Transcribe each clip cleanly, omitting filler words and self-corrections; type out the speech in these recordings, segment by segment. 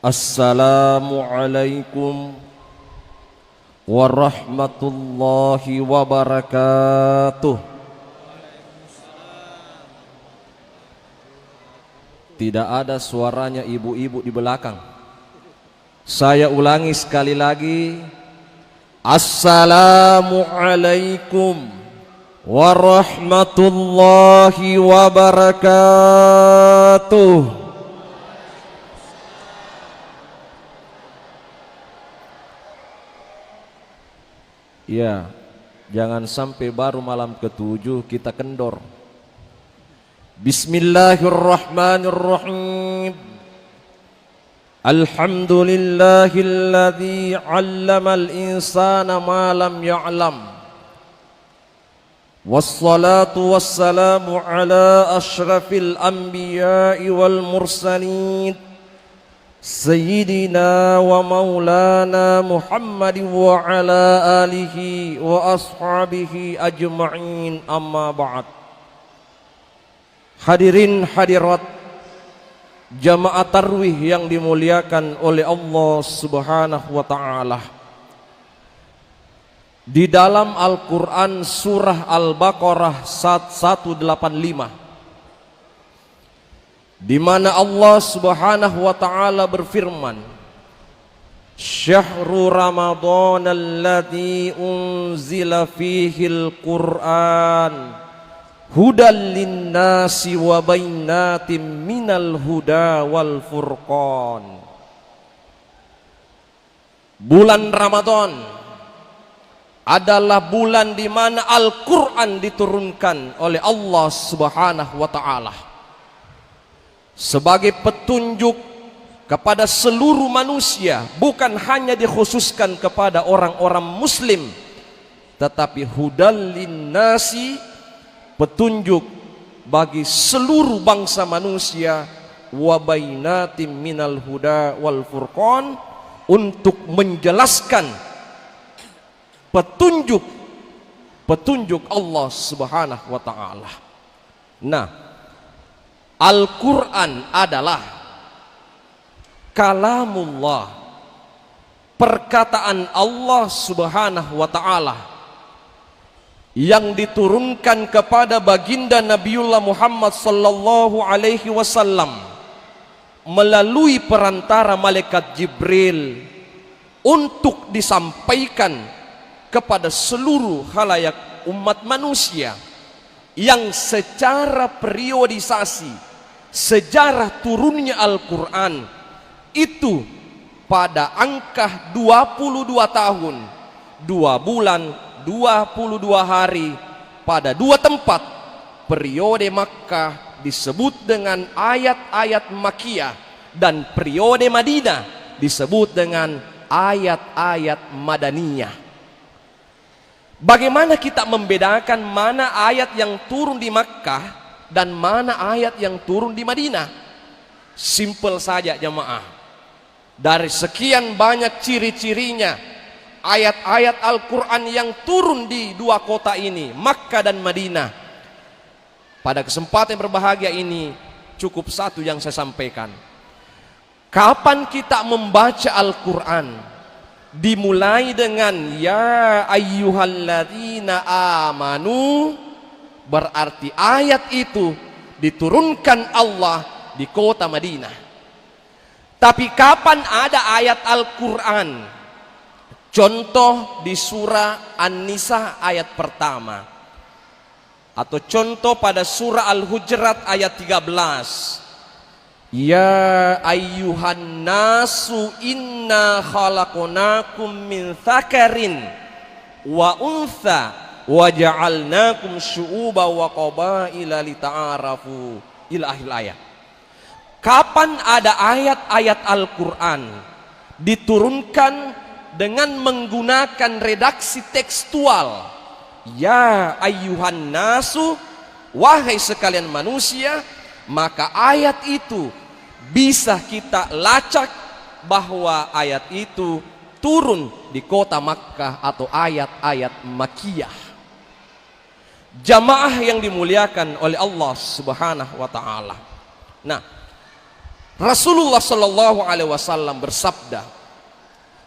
Assalamualaikum warahmatullahi wabarakatuh. Tidak ada suaranya ibu-ibu di belakang. Saya ulangi sekali lagi. Assalamualaikum warahmatullahi wabarakatuh. Ya, jangan sampai baru malam ke-7 kita kendor. Bismillahirrahmanirrahim. Alhamdulillahilladzi 'allamal insana ma lam ya'lam. Wassalatu wassalamu ala asyrafil anbiya'i wal mursalin. Sayyidina wa maulana Muhammad wa ala alihi wa ashabihi ajma'in, amma ba'd. Hadirin hadirat jamaah tarwih yang dimuliakan oleh Allah Subhanahu wa ta'ala. Di dalam Al-Quran surah Al-Baqarah 185, di mana Allah Subhanahu wa ta'ala berfirman, Syahrul Ramadan alladzi unzila fihil Qur'an hudal linnasi wa bainatim minal huda wal furqan. Bulan Ramadan adalah bulan di mana Al-Qur'an diturunkan oleh Allah Subhanahu wa ta'ala sebagai petunjuk kepada seluruh manusia, bukan hanya dikhususkan kepada orang-orang muslim, tetapi hudal linnasi, petunjuk bagi seluruh bangsa manusia, wa bainatim minal huda wal furqan, untuk menjelaskan petunjuk Allah Subhanahu wa ta'ala. Nah, Al-Quran adalah kalamullah, perkataan Allah Subhanahu wa ta'ala yang diturunkan kepada baginda Nabiullah Muhammad sallallahu alaihi wasallam melalui perantara malaikat Jibril untuk disampaikan kepada seluruh khalayak umat manusia, yang secara periodisasi sejarah turunnya Al-Quran itu pada angka 22 tahun 2 bulan 22 hari pada 2 tempat. Periode Makkah disebut dengan ayat-ayat Makkiyah, dan periode Madinah disebut dengan ayat-ayat Madaniyah. Bagaimana kita membedakan mana ayat yang turun di Makkah dan mana ayat yang turun di Madinah? Simpel saja jemaah. Dari sekian banyak ciri-cirinya ayat-ayat Al-Quran yang turun di 2 kota ini, Makkah dan Madinah, pada kesempatan yang berbahagia ini cukup satu yang saya sampaikan. Kapan kita membaca Al-Quran? Dimulai dengan ya ayyuhalladzina amanu, berarti ayat itu diturunkan Allah di kota Madinah. Tapi kapan ada ayat Al-Quran? Contoh di surah An-Nisa ayat pertama, atau contoh pada surah Al-Hujurat ayat 13. Ya ayyuhan nasu inna khalaqnakum min dzakarin wa untha wa ja'alnakum syu'uba wa qabaila lita'arafu, ila akhir ayat. Kapan ada ayat-ayat Al-Quran diturunkan dengan menggunakan redaksi tekstual, ya ayyuhan nasu, wahai sekalian manusia, maka ayat itu bisa kita lacak bahwa ayat itu turun di kota Makkah atau ayat-ayat Makkiyah. Jamaah yang dimuliakan oleh Allah Subhanahu wa ta'ala. Nah, Rasulullah Shallallahu Alaihi Wasallam bersabda,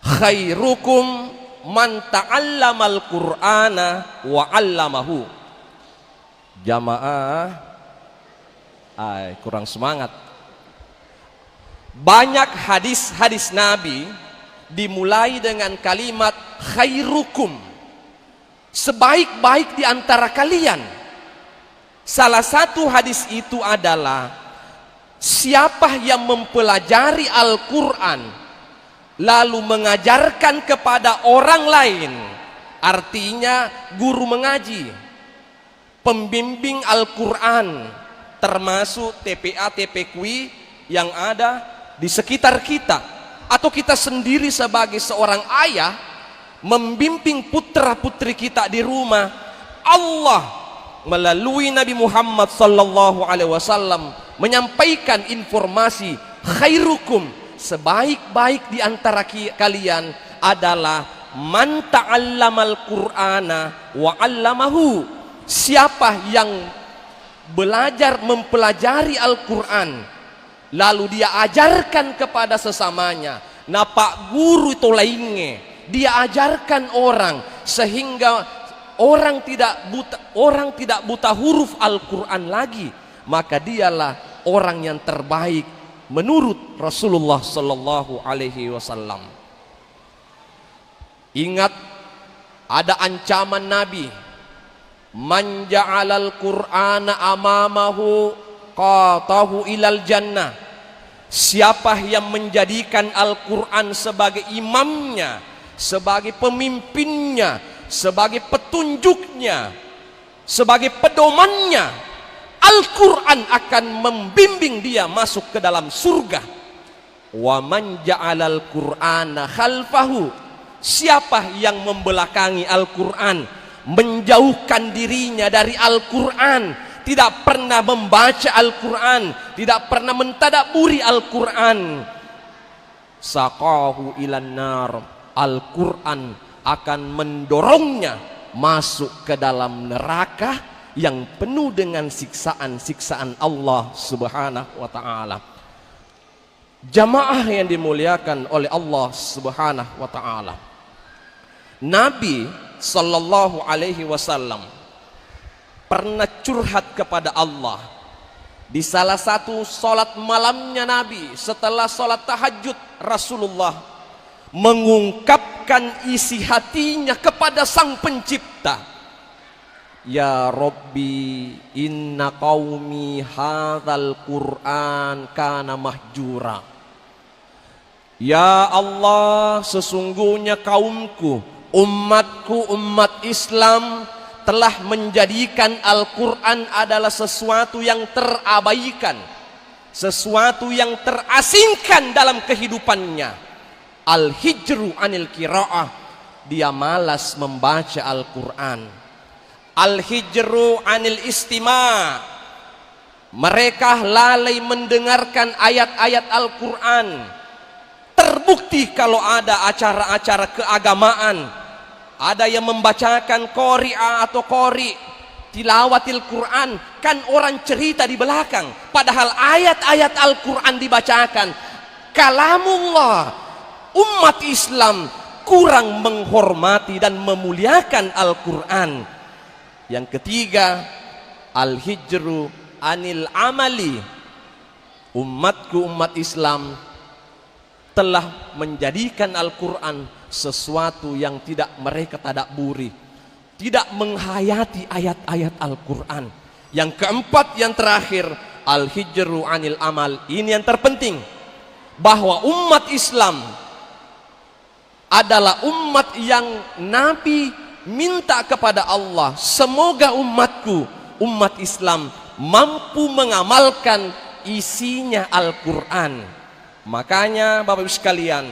khairukum man ta'allamal Qur'ana wa 'allamahu. Jamaah, kurang semangat. Banyak hadis-hadis Nabi dimulai dengan kalimat khairukum, sebaik-baik di antara kalian. Salah satu hadis itu adalah siapa yang mempelajari Al-Quran lalu mengajarkan kepada orang lain, artinya guru mengaji, pembimbing Al-Quran, termasuk TPA, TPQI yang ada di sekitar kita, atau kita sendiri sebagai seorang ayah membimbing putra putri kita di rumah. Allah melalui Nabi Muhammad sallallahu alaihi wasallam menyampaikan informasi, khairukum, sebaik-baik di antara kalian adalah man ta'allamal Qur'ana wa 'allamahu, siapa yang belajar mempelajari Al-Quran lalu dia ajarkan kepada sesamanya. Nah, Pak Guru itu lainnya, dia ajarkan orang sehingga orang tidak buta huruf Al-Quran lagi, maka dialah orang yang terbaik menurut Rasulullah Sallallahu Alaihi Wasallam. Ingat, ada ancaman Nabi, man ja'alal Qur'ana amamahu qatahu ilal jannah, siapa yang menjadikan Al-Quran sebagai imamnya, sebagai pemimpinnya, sebagai petunjuknya, sebagai pedomannya, Al-Quran akan membimbing dia masuk ke dalam surga. Wa man ja'alal Qur'ana khalfahu, siapa yang membelakangi Al-Quran, menjauhkan dirinya dari Al-Quran, tidak pernah membaca Al-Quran, tidak pernah mentadabburi Al-Quran, saqahu ilan nar, Al-Quran akan mendorongnya masuk ke dalam neraka yang penuh dengan siksaan-siksaan Allah Subhanahu wa ta'ala. Jamaah yang dimuliakan oleh Allah Subhanahu wa ta'ala, Nabi Sallallahu Alaihi Wasallam pernah curhat kepada Allah di salah satu sholat malamnya Nabi. Setelah sholat tahajud, Rasulullah mengungkapkan isi hatinya kepada Sang Pencipta. Ya Rabbi, inna qaumi hadzal Qur'an kana mahjura. Ya Allah, sesungguhnya kaumku, umatku, umat Islam telah menjadikan Al-Quran adalah sesuatu yang terabaikan, sesuatu yang terasingkan dalam kehidupannya. Al-hijru anil qiraah, dia malas membaca Al-Quran. Al-hijru anil istima', mereka lalai mendengarkan ayat-ayat Al-Quran. Terbukti kalau ada acara-acara keagamaan, ada yang membacakan qari'ah atau qari, tilawatil Quran, kan orang cerita di belakang, padahal ayat-ayat Al-Quran dibacakan. Kalamullah, umat Islam kurang menghormati dan memuliakan Al-Quran. Yang ketiga, al-hijru anil amali, umatku, umat Islam telah menjadikan Al-Quran sesuatu yang tidak mereka tadabburi, tidak menghayati ayat-ayat Al-Quran. Yang keempat, yang terakhir, al-hijru anil amal. Ini yang terpenting, bahwa umat Islam adalah umat yang Nabi minta kepada Allah, semoga umatku, umat Islam mampu mengamalkan isinya Al-Quran. Makanya Bapak Ibu sekalian,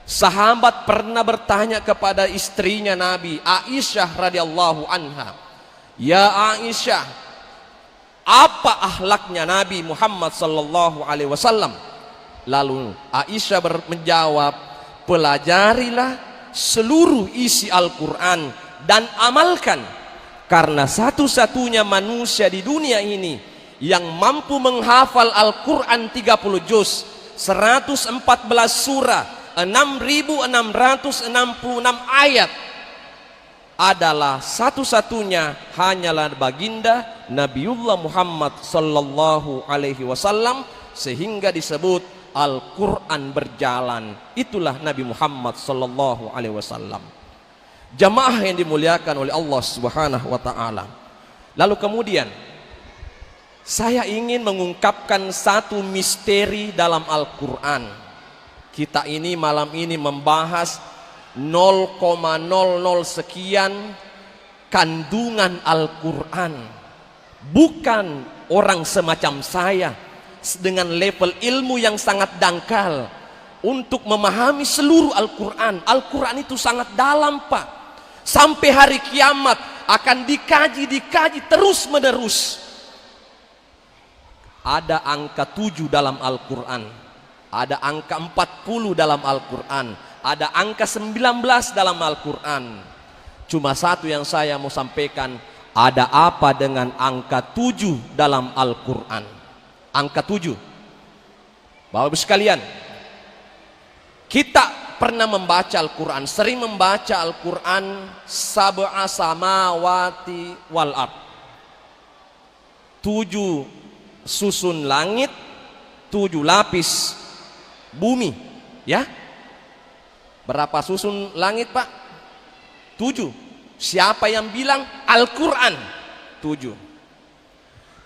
sahabat pernah bertanya kepada istrinya Nabi, Aisyah radhiyallahu anha, ya Aisyah, apa akhlaknya Nabi Muhammad sallallahu alaihi wasallam? Lalu Aisyah menjawab, pelajarilah seluruh isi Al-Quran dan amalkan, karena satu-satunya manusia di dunia ini yang mampu menghafal Al-Quran 30 juz, 114 surah, 6.666 ayat adalah satu-satunya hanyalah baginda Nabiullah Muhammad sallallahu alaihi wasallam, sehingga disebut Al-Quran berjalan. Itulah Nabi Muhammad sallallahu alaihi wasallam. Jamaah yang dimuliakan oleh Allah Subhanahu wa taala. Lalu kemudian saya ingin mengungkapkan satu misteri dalam Al-Quran. Kita ini malam ini membahas 0,00 sekian kandungan Al-Quran. Bukan orang semacam saya dengan level ilmu yang sangat dangkal untuk memahami seluruh Al-Quran. Al-Quran itu sangat dalam, Pak. Sampai hari kiamat akan dikaji terus menerus. Ada angka 7 dalam Al-Quran, ada angka 40 dalam Al-Quran, ada angka 19 dalam Al-Quran. Cuma satu yang saya mau sampaikan, ada apa dengan angka 7 dalam Al-Quran? Angka 7. Bapak Ibu sekalian, kita pernah membaca Al-Quran, sering membaca Al-Quran, sab'a samawati wal ard, 7 susun langit, 7 lapis bumi, ya. Berapa susun langit, Pak? 7. Siapa yang bilang? Al-Quran 7.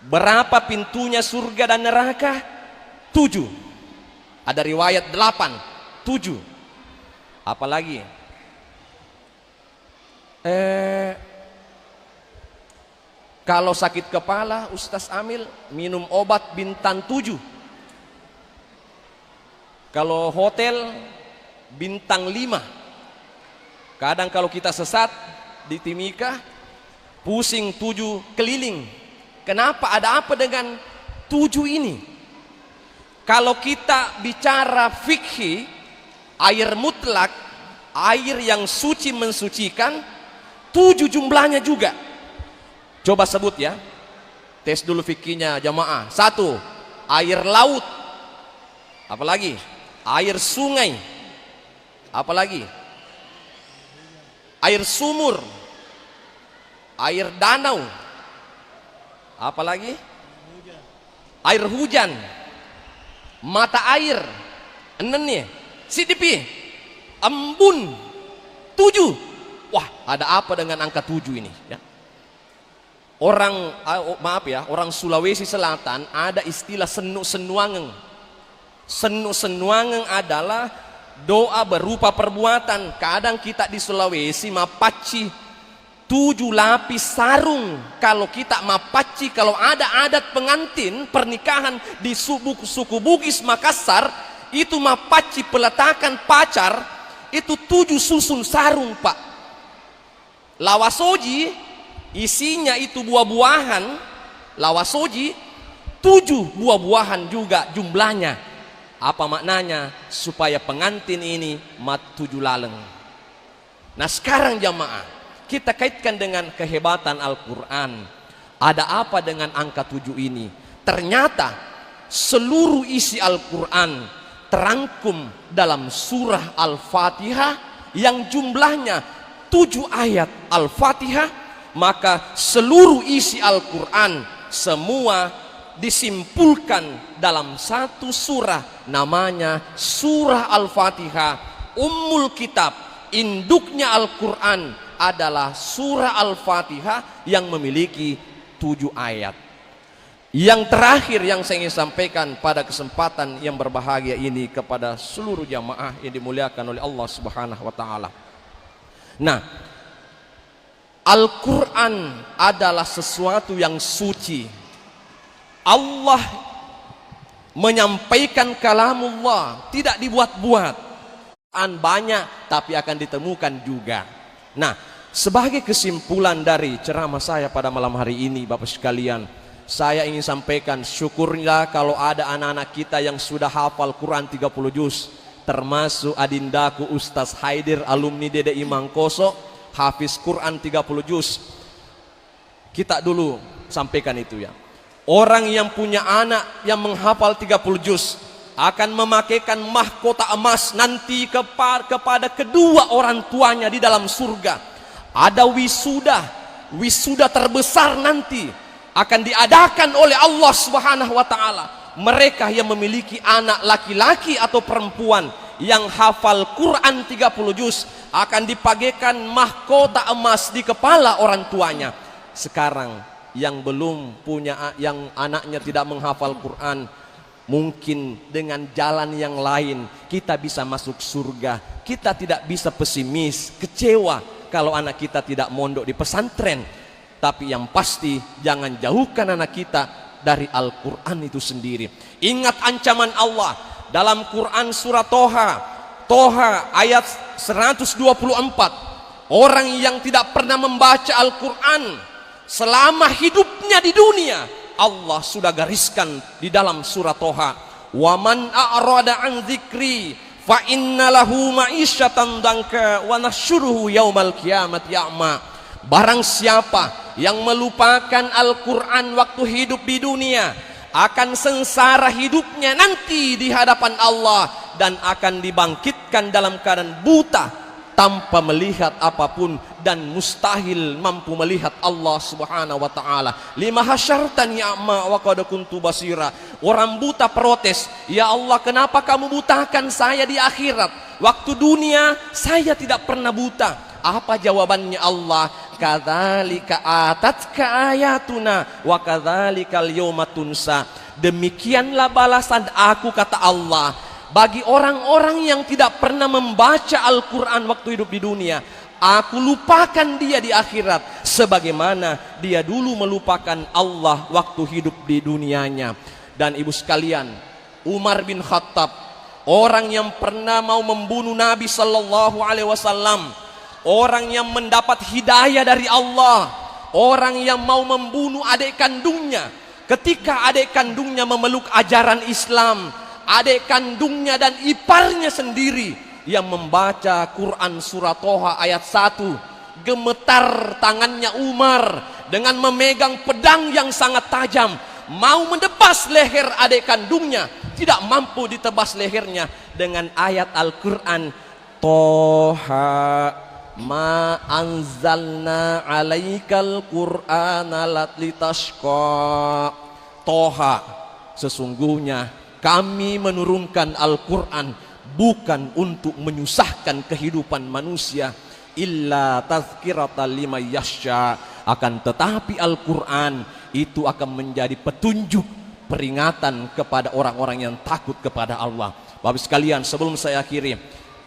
Berapa pintunya surga dan neraka? 7. Ada riwayat 8, 7. Apalagi? Kalau sakit kepala, Ustaz Amil minum obat bintang 7. Kalau hotel bintang 5. Kadang kalau kita sesat di Timika, pusing 7 keliling. Kenapa? Ada apa dengan 7 ini? Kalau kita bicara fikih, air mutlak, air yang suci mensucikan, 7 jumlahnya juga. Coba sebut ya, tes dulu fikihnya jamaah. 1, air laut. Apalagi? Air sungai. Apalagi? Air sumur. Air danau. Apalagi? Air hujan. Mata air. Enennya. CDP. Embun. 7. Wah, ada apa dengan angka 7 ini ya? Orang, maaf ya, orang Sulawesi Selatan ada istilah senuk-senuangeng. Senuk-senuangeng adalah doa berupa perbuatan. Kadang kita di Sulawesi mapaci 7 lapis sarung. Kalau kita mapaci, kalau ada adat pengantin pernikahan di suku Bugis Makassar, itu mapaci peletakan pacar, itu 7 susun sarung, Pak. Lawasoji isinya itu buah-buahan, lawasoji 7 buah-buahan juga jumlahnya. Apa maknanya? Supaya pengantin ini mat 7 laleng. Nah sekarang jamaah, kita kaitkan dengan kehebatan Al-Quran. Ada apa dengan angka 7 ini? Ternyata seluruh isi Al-Quran terangkum dalam surah Al-Fatihah yang jumlahnya 7 ayat Al-Fatihah. Maka seluruh isi Al-Quran semua disimpulkan dalam satu surah, namanya surah Al-Fatihah. Ummul kitab, induknya Al-Quran adalah surah Al-Fatihah yang memiliki 7 ayat. Yang terakhir yang saya ingin sampaikan pada kesempatan yang berbahagia ini kepada seluruh jamaah yang dimuliakan oleh Allah Subhanahu wa taala. Nah, Al-Quran adalah sesuatu yang suci. Allah menyampaikan kalamullah, tidak dibuat-buat. Quran banyak tapi akan ditemukan juga. Nah, sebagai kesimpulan dari ceramah saya pada malam hari ini, Bapak sekalian, saya ingin sampaikan syukurnya kalau ada anak-anak kita yang sudah hafal Quran 30 juz, termasuk adindaku Ustaz Haidir, alumni Dede Imang Koso, hafiz Quran 30 juz. Kita dulu sampaikan itu ya. Orang yang punya anak yang menghafal 30 juz akan memakaikan mahkota emas nanti kepada kedua orang tuanya di dalam surga. Ada wisuda terbesar nanti akan diadakan oleh Allah Subhanahu wa taala. Mereka yang memiliki anak laki-laki atau perempuan yang hafal Quran 30 juz akan dipagaikan mahkota emas di kepala orang tuanya. Sekarang yang belum punya, yang anaknya tidak menghafal Quran, mungkin dengan jalan yang lain kita bisa masuk surga. Kita tidak bisa pesimis, kecewa kalau anak kita tidak mondok di pesantren. Tapi yang pasti jangan jauhkan anak kita dari Al-Quran itu sendiri. Ingat ancaman Allah dalam Quran surah Toha ayat 124. Orang yang tidak pernah membaca Al-Quran selama hidupnya di dunia, Allah sudah gariskan di dalam surah Toha, wa man a'rada an dzikri fa inna lahu ma'isyatan danka wa nasyuruhu yaumal qiyamati a'ma. Barang siapa yang melupakan Al-Quran waktu hidup di dunia, akan sengsara hidupnya nanti di hadapan Allah, dan akan dibangkitkan dalam keadaan buta tanpa melihat apapun, dan mustahil mampu melihat Allah Subhanahu wa taala. Lima hasyartani a'ma wa qad kuntu basira. Orang buta protes, ya Allah, kenapa kamu butakan saya di akhirat? Waktu dunia saya tidak pernah buta. Apa jawabannya Allah? Kadzalika atatka ayatuna wa kadzalikal yauma tunsa. Demikianlah balasan aku, kata Allah, bagi orang-orang yang tidak pernah membaca Al-Quran waktu hidup di dunia. Aku lupakan dia di akhirat sebagaimana dia dulu melupakan Allah waktu hidup di dunianya. Dan ibu sekalian, Umar bin Khattab, orang yang pernah mau membunuh Nabi Sallallahu Alaihi Wasallam, orang yang mendapat hidayah dari Allah, orang yang mau membunuh adik kandungnya, ketika adik kandungnya memeluk ajaran Islam, adik kandungnya dan iparnya sendiri yang membaca Quran surah Toha ayat 1, gemetar tangannya Umar dengan memegang pedang yang sangat tajam, mau mendebas leher adik kandungnya, tidak mampu ditebas lehernya dengan ayat Al-Quran, Toha ma anzalna alaikal qur'ana litashqa. Toha, sesungguhnya kami menurunkan Al-Quran bukan untuk menyusahkan kehidupan manusia, illa tazkiratan liman yakhsha. Akan tetapi Al-Quran itu akan menjadi petunjuk, peringatan kepada orang-orang yang takut kepada Allah. Bapak sekalian, sebelum saya akhiri,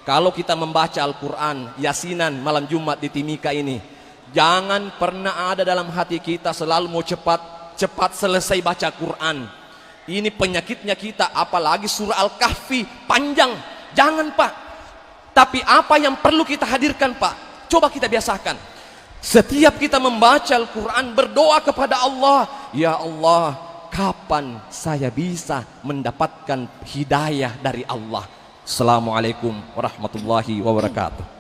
kalau kita membaca Al-Quran, yasinan malam Jumat di Timika ini, jangan pernah ada dalam hati kita selalu mau cepat selesai baca Quran. Ini penyakitnya kita, apalagi surah Al-Kahfi panjang. Jangan Pak. Tapi apa yang perlu kita hadirkan Pak? Coba kita biasakan. Setiap kita membaca Al-Quran, berdoa kepada Allah, ya Allah, kapan saya bisa mendapatkan hidayah dari Allah? Assalamualaikum warahmatullahi wabarakatuh.